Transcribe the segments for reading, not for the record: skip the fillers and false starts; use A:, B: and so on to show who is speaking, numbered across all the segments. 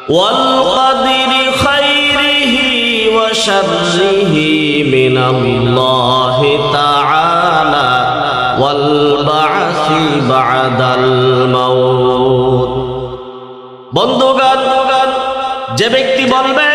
A: والقدر خيره وشره من الله تعالى والبعث بعد الموت বন্ধুগণ যে ব্যক্তি বলবে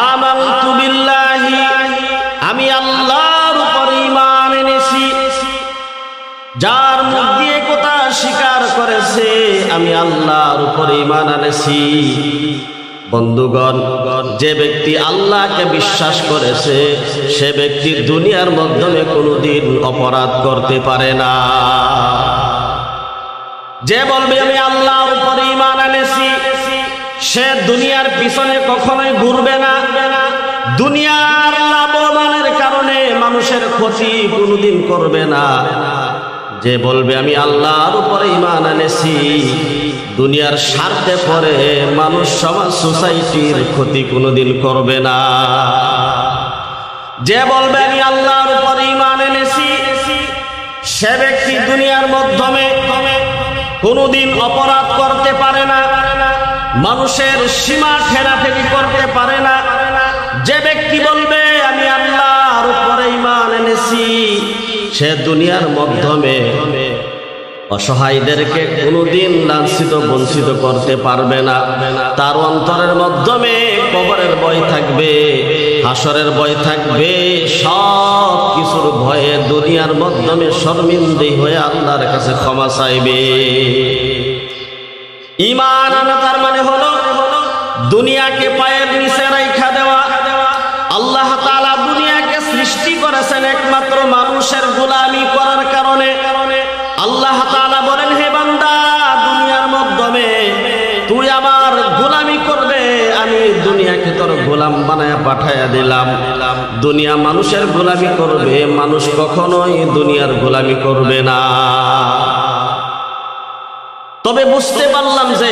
A: আমানতু বিল্লাহি আমি আল্লাহর উপর ঈমান এনেছি যার মুখ দিয়ে কথা স্বীকার করেছে আমি আল্লাহর উপর ঈমান এনেছি বন্ধুগণ যে ব্যক্তি আল্লাহকে বিশ্বাস করেছে সে ব্যক্তি দুনিয়ার মাধ্যমে কোনোদিন অপরাধ করতে পারে না যে বলবে আমি আল্লাহর উপর ঈমান এনেছি সে দুনিয়ার পিছনে কখনোই ঘুরবে না দুনিয়ার লাভবানের কারণে মানুষের ক্ষতি কোনোদিন করবে না যে বলবে আমি আল্লাহর উপর ঈমান এনেছি দুনিয়ার স্বার্থে পরে মানুষ সমাজ সোসাইটির ক্ষতি কোনোদিন করবে না যে বলবে আমি আল্লাহর উপর ঈমান এনেছি সে ব্যক্তি দুনিয়ার মাধ্যমে কোনোদিন অপরাধ করতে পারে না মানুষের সীমা ঠেলাঠেলি করতে পারে না যে ব্যক্তি বলবে আমি আল্লাহর উপর ঈমান এনেছি সে দুনিয়ার মাধ্যমে অসহায়দেরকে কোনোদিন লাঞ্ছিত বঞ্চিত করতে পারবে না তার অন্তরের মাধ্যমে কবরের ভয় থাকবে হাসরের ভয় থাকবে সব কিছুর ভয়ে দুনিয়ার মাধ্যমে শর্মিন্দা হয়ে আল্লাহর কাছে ক্ষমা চাইবে ঈমান আনা তার মানে হলো দুনিয়াকে পায়ের নিচে রাখা দেওয়া আল্লাহ তাআলা দুনিয়াকে সৃষ্টি করেছেন একমাত্র মানুষের গোলামি করার কারণে আল্লাহ তাআলা বলেন হে বান্দা দুনিয়ার মাধ্যমে তুই আমার গোলামি করবে আমি দুনিয়াকে তোর গোলাম বানায়া পাঠায়া দিলাম দুনিয়া মানুষের গোলামি করবে মানুষ কখনোই দুনিয়ার গোলামি করবে না তবে বুঝতে পারলাম যে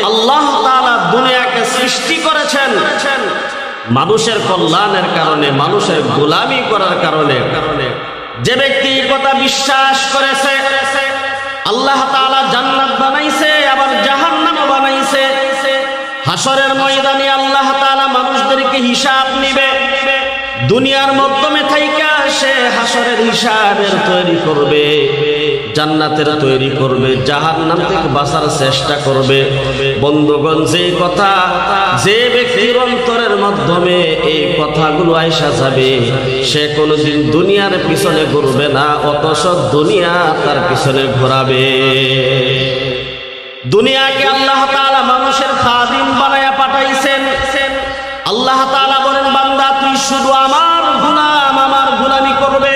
A: আল্লাহ তাআলা দুনিয়াকে সৃষ্টি করেছেন মানুষের কল্যাণের কারণে মানুষের গোলামি করার কারণে যে ব্যক্তি কথা বিশ্বাস করেছে আল্লাহ তাআলা জান্নাত বানাইছে আবার জাহান্নাম বানাইছে হাসরের ময়দানে আল্লাহ তাআলা মানুষদেরকে হিসাব নিবে দুনিয়ার মাধ্যমে থাইকা সে হাসরের হিসাবের তৈরি করবে জান্নাতের তৈরি করবে জাহান্নাম থেকে বাঁচার চেষ্টা করবে বন্ধুগণ যে কথা যে ব্যক্তির অন্তরের মাধ্যমে এই কথাগুলো আইসা যাবে সে কোনোদিন দুনিয়ার পিছনে ঘুরবে না অথচ দুনিয়া তার পিছনে ঘোরাবে দুনিয়াকে আল্লাহ তাআলা মানুষের খাদিম বানায়া পাঠাইছেন আল্লাহ তাআলা বলেন বান্দা তুই শুধু আমার গোলাম আমার গোলামি করবে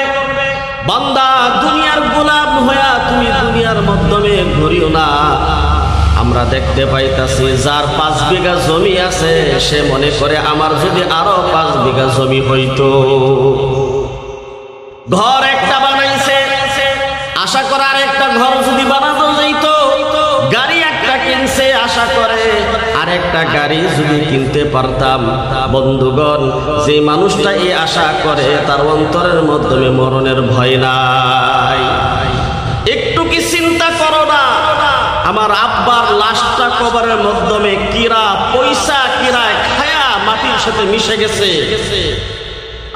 A: বান্দা দুনিয়ার গোলাম হইয়া তুমি দুনিয়ার মাধ্যমে ঘুরিও না আমরা দেখতে পাইতাছি যার 5 বিঘা জমি আছে সে মনে করে আমার যদি আরো 5 বিঘা জমি হইতো ঘর একটা বানাইছে আশা করে আরেকটা ঘর যদি বানানো যাইত গাড়ি একটা কিনছে আশা করে আরেকটা গাড়ি যদি কিনতে পারতাম বন্ধুগণ যে মানুষটা এই আশা করে তার অন্তরের মাধ্যমে মরণের ভয় নাই একটু কি চিন্তা করো না আমার আব্বার লাশটা কবরের মাধ্যমে কিরা পয়সা কিরায় খায়া মাটির সাথে মিশে গেছে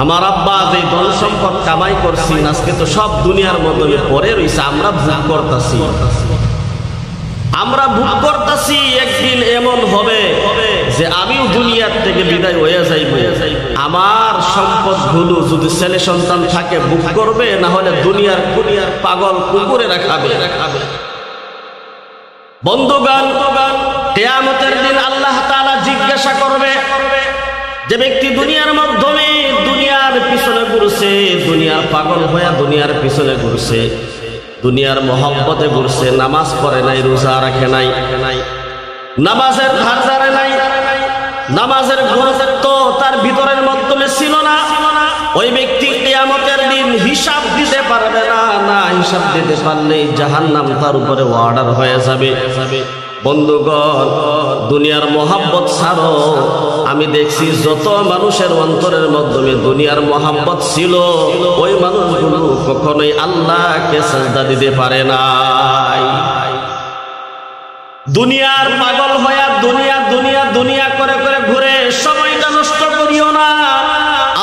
A: আমার আব্বা যে ধন সম্পদ কামাই করছি আজকে তো সব দুনিয়ার মাধ্যমে পড়ে রইছে আমরা ভোগ করতেছি একদিন এমন হবে যে আমিও দুনিয়ার থেকে বিদায় হয়ে যাইব আমার সম্পদগুলো যদি ছেলে সন্তান থাকে ভোগ করবে না হলে দুনিয়ার পাগল কুকুরে রাখাবে বন্ধুগণ কিয়ামতের দিন আল্লাহ তাআলা জিজ্ঞাসা করবে যে ব্যক্তি দুনিয়ার মাধ্যমে দুনিয়ার পিছনে ঘুরছে দুনিয়ার পাগল হয়ে দুনিয়ার পিছনে ঘুরছে দুনিয়ার মহব্বতে ঘুরছে নামাজ পড়ে নাই রোজা রাখে নাই নামাজের ধার ধারে নাই নামাজের গুরুত্ব তার ভিতরের মাধ্যমে ছিল না ওই ব্যক্তি কিয়ামতের দিন হিসাব দিতে পারবে না হিসাব দিতে পারলে জাহান্নাম তার উপরে অর্ডার হয়ে যাবে বন্ধুগণ দুনিয়ার মহব্বত ছাড়ো আমি দেখছি যত মানুষের অন্তরের মাধ্যমে দুনিয়ার মহব্বত ছিল ওই মানুষগুলো কখনোই আল্লাহকে সিজদা দিতে পারে নাই দুনিয়ার পাগল হইয়া দুনিয়া দুনিয়া দুনিয়া করে করে ঘুরে সময়টা নষ্ট করিও না।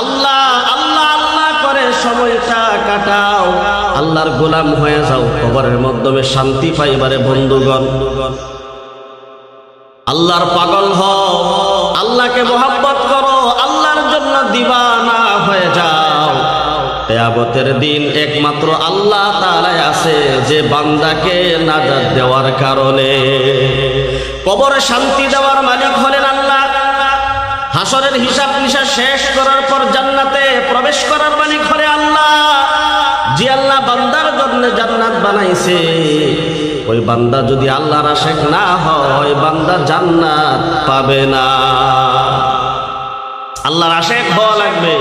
A: আল্লাহ আল্লাহ আল্লাহ করে সময়টা কাটাও, আল্লাহর গোলাম হয়ে যাও, কবরের মাধ্যমে শান্তি পাইবারে বন্ধুগণ। আল্লাহর পাগল হও, আল্লাহকে মহব্বত করো, আল্লাহর জন্য দিওয়ানা হয়ে যাও। কিয়ামতের দিন একমাত্র আল্লাহ তাআলাই আছে যে বান্দাকে নাজাত দেওয়ার কারণে কবরে শান্তি দেওয়ার মালিক হলেন আল্লাহ। হাসরের হিসাব নিশাব শেষ করার পর জান্নাতে প্রবেশ করার মালিক হলে আল্লাহ। যে আল্লাহ বান্দার জন্য জান্নাত বানাইছে, ওই বান্দা যদি আল্লাহর আশিক না হয় বান্দা জান্নাত পাবে না। আল্লাহর আশিক হওয়া লাগবে,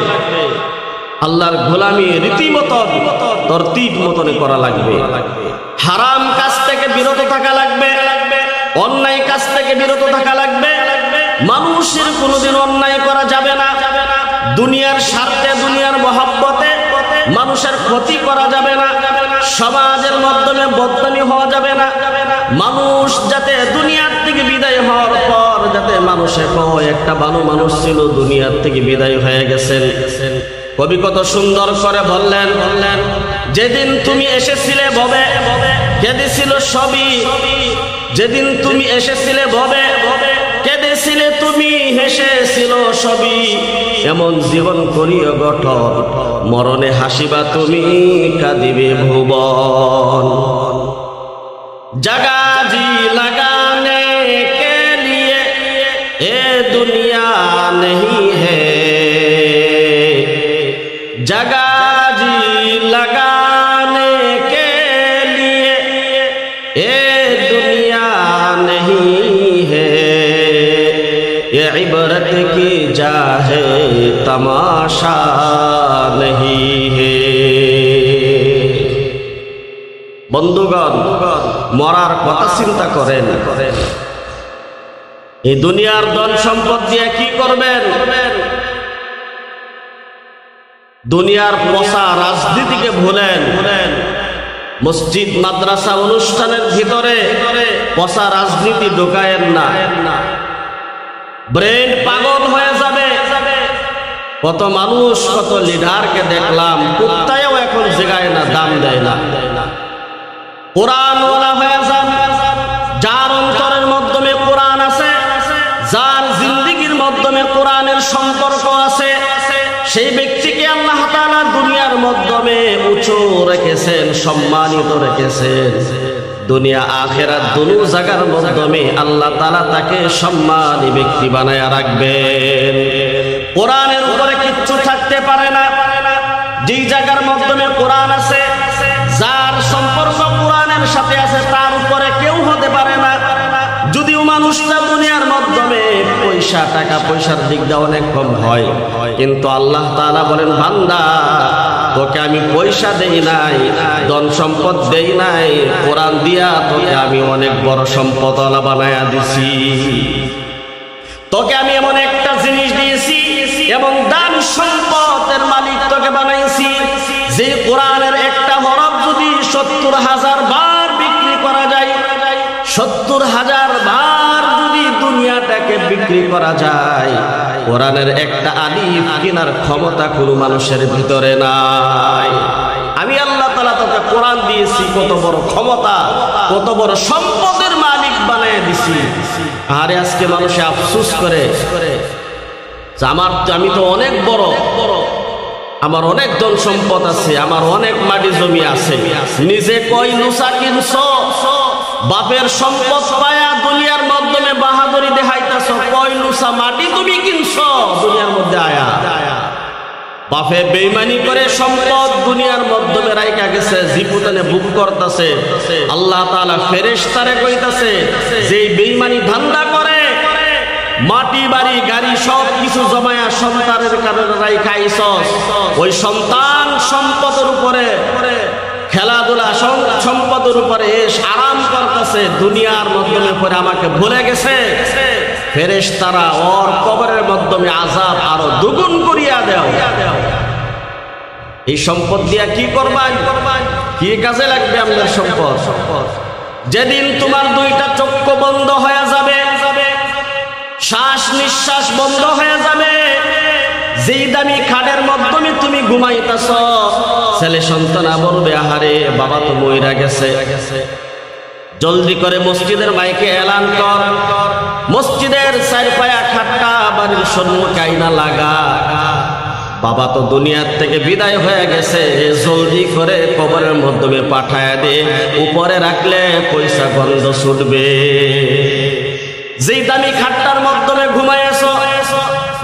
A: আল্লাহর গোলামি রীতিমতো তরতিব মতন করা লাগবে, হারাম কাজ থেকে বিরত থাকা লাগবে, অন্যায় কাজ থেকে বিরত থাকা লাগবে। মানুষের কোনোদিন অন্যায় করা যাবে না, দুনিয়ার স্বার্থে দুনিয়ার মহব্বতে মানুষের ক্ষতি করা যাবে না, সমাজের মাধ্যমে বদনামি হওয়া যাবে না। মানুষ যাতে দুনিয়ার থেকে বিদায় হওয়ার পর যাতে মানুষে কয় একটা ভালো মানুষ ছিল, দুনিয়ার থেকে বিদায় হয়ে গেছেন। কবি কত সুন্দর করে বললেন, যেদিন তুমি এসেছিলে ভবে কেঁদেছিল সবই, যেদিন তুমি এসেছিলে ভবে কেঁদেছিলে তুমি, হেসেছিল সবই। এমন জীবন করিও গঠন, মরণে হাসিবা তুমি, কাঁদিবে ভুবন। জাগা জি লাগানে কে লিয়ে এ দুনিয়া नहीं है, जगा जी लगाने के लिए ये दुनिया नहीं है, ये इबरत की जा है तमाशा नहीं है। বন্ধুগণ, মরার কথা চিন্তা করেন। এই দুনিয়ার ধন সম্পদ দিয়ে কি করবেন? দুনিয়ার পচা রাজনীতিকে ভুলেন। মসজিদ মাদ্রাসা অনুষ্ঠানের ভিতরে পচা রাজনীতি ঢোকায়েন না, ব্রেন পাগল হয়ে যাবে। কত মানুষ কত লিডারকে দেখলাম, কুত্তায়ও এখন জায়গায় না, দাম দেয় না। কোরআনওয়ালা হয়ে যান, যার অন্তরের মাধ্যমে কোরআন আছে, যার জিন্দেগির মাধ্যমে কোরআনের সম্পর্ক আছে, সেই ব্যক্তিকে আল্লাহ তাআলা দুনিয়ার মাধ্যমে উঁচু রেখেছেন, সম্মানিত রেখেছেন। দুনিয়া আখিরাত দুনো জায়গার মাধ্যমে আল্লাহ তাআলা তাকে সম্মানী ব্যক্তি বানায়া রাখবেন। কোরআনের উপরে কিচ্ছু থাকতে পারে না। যেই জায়গার মাধ্যমে কোরআন আছে, যার সম্পর্ক কোরআনের সাথে আছে, তার উপরে কেউ হতে পারে না। যদিও মানুষটা দুনিয়ার মাধ্যমে পয়সা টাকা পয়সার দিক দিয়ে অনেক কম হয়, কিন্তু আল্লাহ তাআলা বলেন, বান্দা তোকে আমি পয়সা দেই নাই, ধন সম্পদ দেই নাই, কোরআন দিয়া তোকে আমি অনেক বড় সম্পদওয়ালা বানায়া দিছি। তোকে আমি এমন একটা জিনিস দিয়েছি এবং দান সম্পদের মালিক তোকে বানাইছি, যে কোরআনের একটা হরফ যদি 70,000 বার বিক্রি করা যায়, 70,000 বার যদি দুনিয়াটাকে বিক্রি করা যায়, কোরআনের একটা আলিফ কেনার ক্ষমতা কোনো মানুষের ভিতরে নাই। আমি আল্লাহ তাআলা তোকে কোরআন দিয়েছি, কত বড় ক্ষমতা, কত বড় সম্পদের মালিক বানিয়ে দিছি। আরে আজকে মানুষে আফসোস করে, আমি তো অনেক বড়, আমার অনেক ধন সম্পদ আছে, আমার অনেক মাটি জমি আছে, নিজে কয় লুসা কিনছ, বাপের সম্পদ পায়া দুনিয়ার মাধ্যমে বাহাদুরি দেখাইতেছ, কয় লুসা মাটি তুমি কিনছ দুনিয়ার মধ্যে আয়া। বাপে বেঈমানি করে সম্পদ দুনিয়ার মাধ্যমে রাইখা গেছে, জীবনে ভোগ করতেছে। আল্লাহ তাআলা ফেরেশতারে কইতাছে, যেই বেঈমানি ধান্দা করে, মাটি বাড়ি গাড়ি সব কিছু জমায়া সন্তানের কারণে রাইখাইছস, ওই সন্তান সম্পদের উপরে খেলাধুলা, সম্পদের উপরে আরাম করতেছে, দুনিয়ার মাধ্যমে পরে আমাকে ভুলে গেছে। ফেরেশতারা ওর কবরের মাধ্যমে আযাব আরো দ্বিগুণ করিয়া দাও। এই সম্পদ দিয়া কি করবেন? কি কাজে লাগবে আমাদের সম্পদ? যেদিন তোমার দুইটা চক্ষু বন্ধ হয়ে যাবে, শ্বাস নিঃশ্বাস বন্ধ হয়ে যাবে, যেই দামি খাটের মাধ্যমে তুমি ঘুমাইতেছ, ছেলে সন্তানা বলবে আহারে বাবা তো মইরা গেছে, জলদি করে মসজিদের মাইকে এলান কর, মসজিদের চার পায়া খাটটা বাড়ির সম্মুখে আইনা লাগা, বাবা তো দুনিয়ার থেকে বিদায় হয়ে গেছে, জলদি করে কবরের মাধ্যমে পাঠায় দে, উপরে রাখলে পয়সা গন্ধ ছুটবে। যেই দামি খাটটার মাধ্যমে ঘুমাইছ,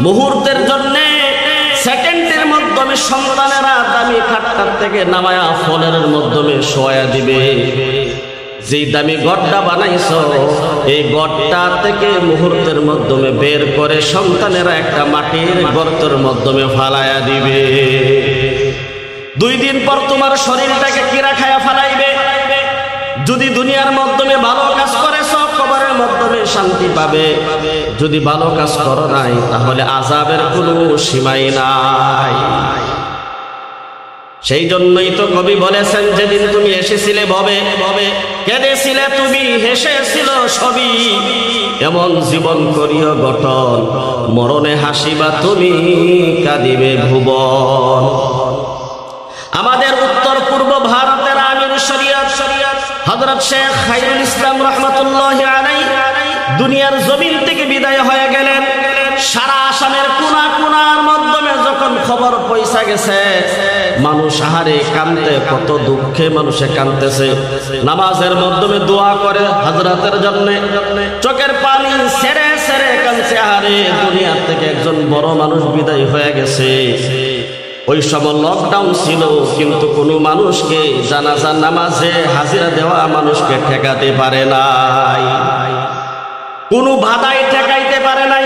A: মুহূর্তের জন্যে সেকেন্ডের মাধ্যমে সন্তানেরা দামি খাটটার থেকে নামায়া ফলের মাধ্যমে শোয়া দিবে। যেই দামি গড়টা বানাইছ, এই গড়টা থেকে মুহূর্তের মাধ্যমে বের করে সন্তানেরা একটা মাটির গর্তের মাধ্যমে ফালাইয়া দিবে। 2 দিন পর তোমার শরীরটাকে কিরা খায়া ফালাইবে। যদি দুনিয়ার মাধ্যমে ভালো কাজ করেছ, কবরের মাধ্যমে শান্তি পাবে, যদি ভালো কাজ করো নাই তাহলে আযাবের কোনো সীমাই নাই। সেই জন্যই তো কবি বলেছেন, যেদিন তুমি এসেছিলে ভবে ভবে, কেঁদেছিলে তুমি, হেসেছিল সবই, এমন জীবন করিও গঠন, মরণে হাসিবা তুমি, কাঁদিবে ভুবন। আমাদের উত্তর পূর্ব ভারতের আমির শরিয়ত হযরত শেখ খায়রুল ইসলাম রাহমাতুল্লাহি আলাইহি দুনিয়ার জমিন থেকে বিদায় হয়ে গেলেন। সারা আসামের কোনা কোনার মাধ্যমে যখন খবর পৌঁছা গেছে, মানুষ আহারে কাঁদতে, কত দুঃখে মানুষে কাঁদতেছে, নামাজের মাধ্যমে দোয়া করে হযরতের জন্য, চোখের পানি ছেড়ে ছেড়ে কাঁদছে, আহারে দুনিয়া থেকে একজন বড় মানুষ বিদায় হয়ে গেছে। ওই সময় লকডাউন ছিল, কিন্তু কোনো মানুষকে জানাজা নামাজে হাজিরা দেওয়া মানুষকে ঠেকাতে পারে নাই, কোনো বাধাই ঠেকাইতে পারে নাই।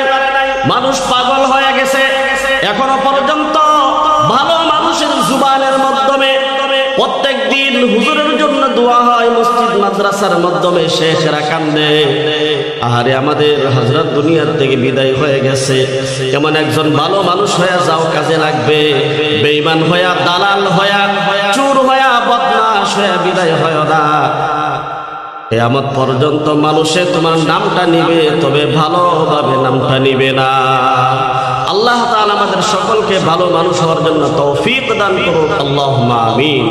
A: মানুষ পাগল হয়ে গেছে। এখনো পর্যন্ত ভালো মানুষের জুবানের মাধ্যমে প্রত্যেক দিন হুজুরের জন্য দোয়া হয়, মসজিদ মাদ্রাসার মাধ্যমে শেখরা কান্দে, আহারে আমাদের হযরত দুনিয়ার থেকে বিদায় হয়ে গেছে। এমন একজন ভালো মানুষ হয়ে যাও, কাজে লাগবে। বেঈমান হইয়া, দালাল হইয়া, চোর হইয়া, বদমাশ হইয়া বিদায় হয় না। কিয়ামত পর্যন্ত মানুষে তোমার নামটা নিবে, তবে ভালোভাবে নামটা নিবে না। আল্লাহ তাআলা আমাদের সকলকে ভালো মানুষ হওয়ার জন্য তৌফিক দান করুন। আল্লাহুম্মা আমিন।